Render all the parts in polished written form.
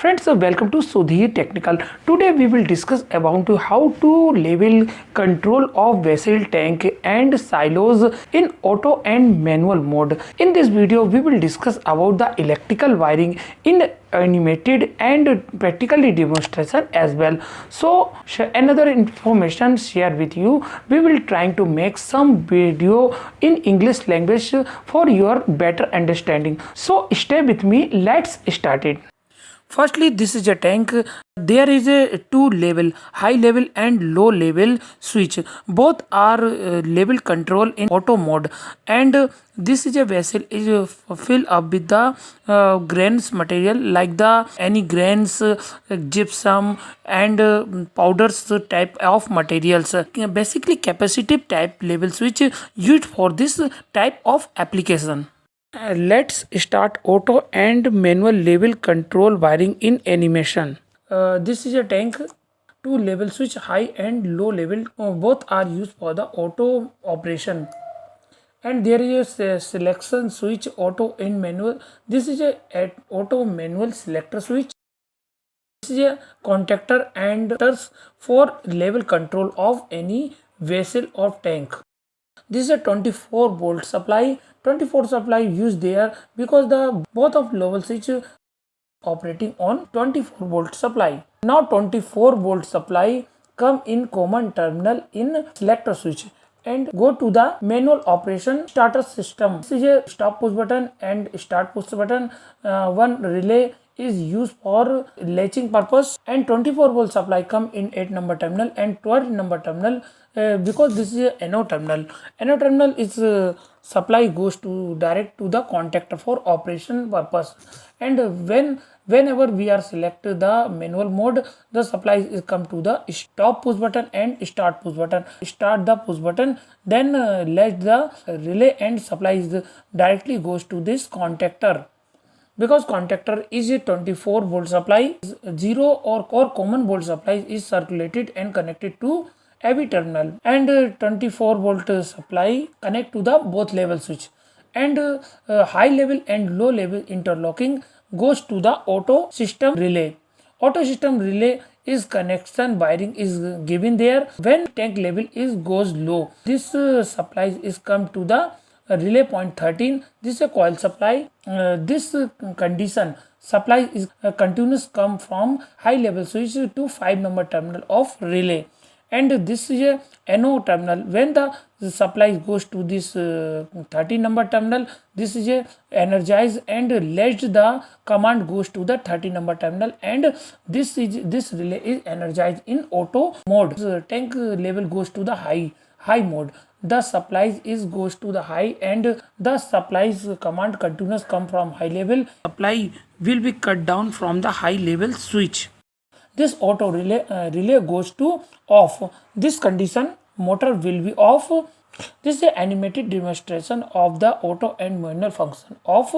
Friends, welcome to Sudhir Technical. Today we will discuss about how to level control of vessel tank and silos in auto and manual mode. In this video we will discuss about the electrical wiring in animated and practically demonstration as well. So another information share with you. We will trying to make some video in English language for your better understanding. So stay with me. Let's start it. Firstly, this is a tank. There is a two level, high level and low level switch. Both are level control in auto mode, and this is a vessel is fill up with the grains material like the any grains, gypsum and powders type of materials. Basically capacitive type level switch used for this type of application. Let's start auto and manual level control wiring in animation. This is a tank. Two level switch, high and low level, both are used for the auto operation. And there is a selection switch, auto and manual. This is a auto manual selector switch. This is a contactor and for level control of any vessel or tank. This is a 24 volt supply. 24 supply used there because the both of level switch operating on 24 volt supply. Now 24 volt supply come in common terminal in selector switch and go to the manual operation starter system. This is a stop push button and start push button. One relay is used for latching purpose, and 24 volt supply come in 8 number terminal and 12 number terminal because this is a NO terminal. NO terminal is supply goes to direct to the contactor for operation purpose, and whenever we are select the manual mode, the supply is come to the stop push button and start push button. Start the push button, then let the relay and supply is directly goes to this contactor. Because contactor is a 24 volt supply, 0 or common volt supply is circulated and connected to every terminal, and 24 volt supply connect to the both level switch, and high level and low level interlocking goes to the auto system relay. Auto system relay is connection wiring is given there when tank level is goes low. This supply is come to the relay point 13. This is a coil supply. This condition supply is continuous come from high level switch to 5 number terminal of relay, and this is a NO terminal. When the supply goes to this 30 number terminal, this is a energized and let the command goes to the 30 number terminal, and this relay is energized in auto mode. Tank level goes to the high mode. The supplies is goes to the high, and the supplies command continuous come from high level. Supply will be cut down from the high level switch. This auto relay goes to off. This condition motor will be off. This is an animated demonstration of the auto and manual function of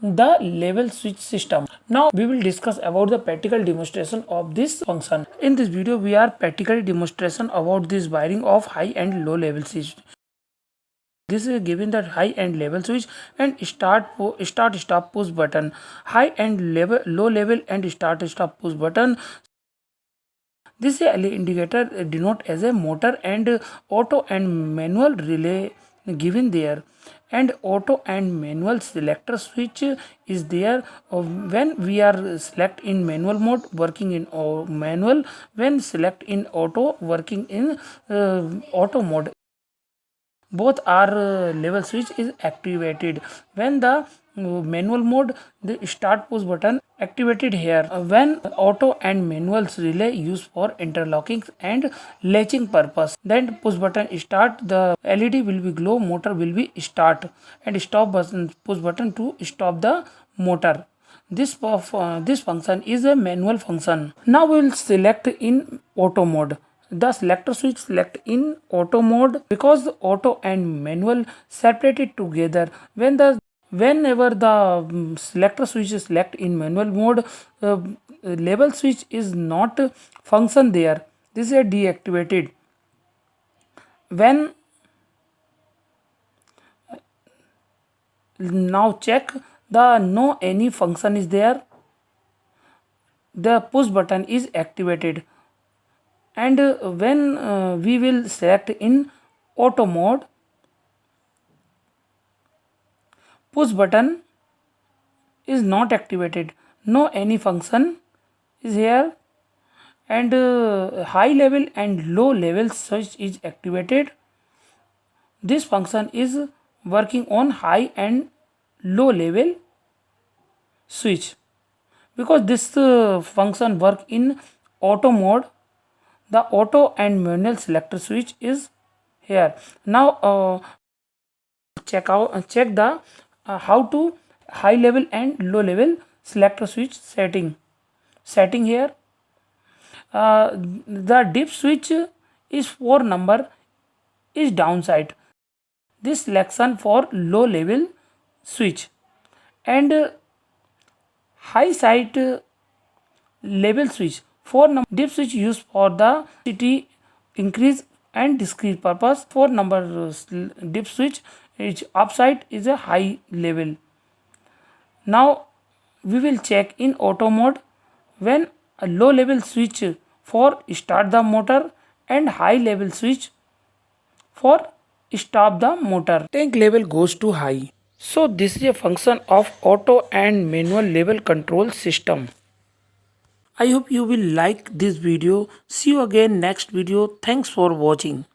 the level switch system. Now we will discuss about the practical demonstration of this function. In this video we are practically demonstration about this wiring of high and low level switch. This is given that high and level switch and start stop push button, high and level low level and start stop push button. This LED indicator denote as a motor and auto and manual relay given there, and auto and manual selector switch is there. When we are select in manual mode, working in manual. When select in auto, working in auto mode. Both are level switch is activated. When the manual mode, the start push button activated here. When auto and manuals relay used for interlocking and latching purpose, then push button start, the LED will be glow, motor will be start, and stop button push button to stop the motor. This function is a manual function. Now we will select in auto mode. The selector switch select in auto mode because auto and manual separated together. Whenever the selector switch is select in manual mode, level switch is not function there. This is deactivated. When now check the no any function is there. the push button is activated, and when we will select in auto mode, push button is not activated, no any function is here, and high level and low level switch is activated. This function is working on high and low level switch. Because this function work in auto mode, the auto and manual selector switch is here. Now check the how to high level and low level selector switch setting here. The dip switch is 4 number is downside. This selection for low level switch, and high side level switch 4 number dip switch used for the city increase and decrease purpose. 4 number dip switch is upside is a high level. Now we will check in auto mode when a low level switch for start the motor and high level switch for stop the motor. Tank level goes to high. So this is a function of auto and manual level control system. I hope you will like this video. See you again next video. Thanks for watching.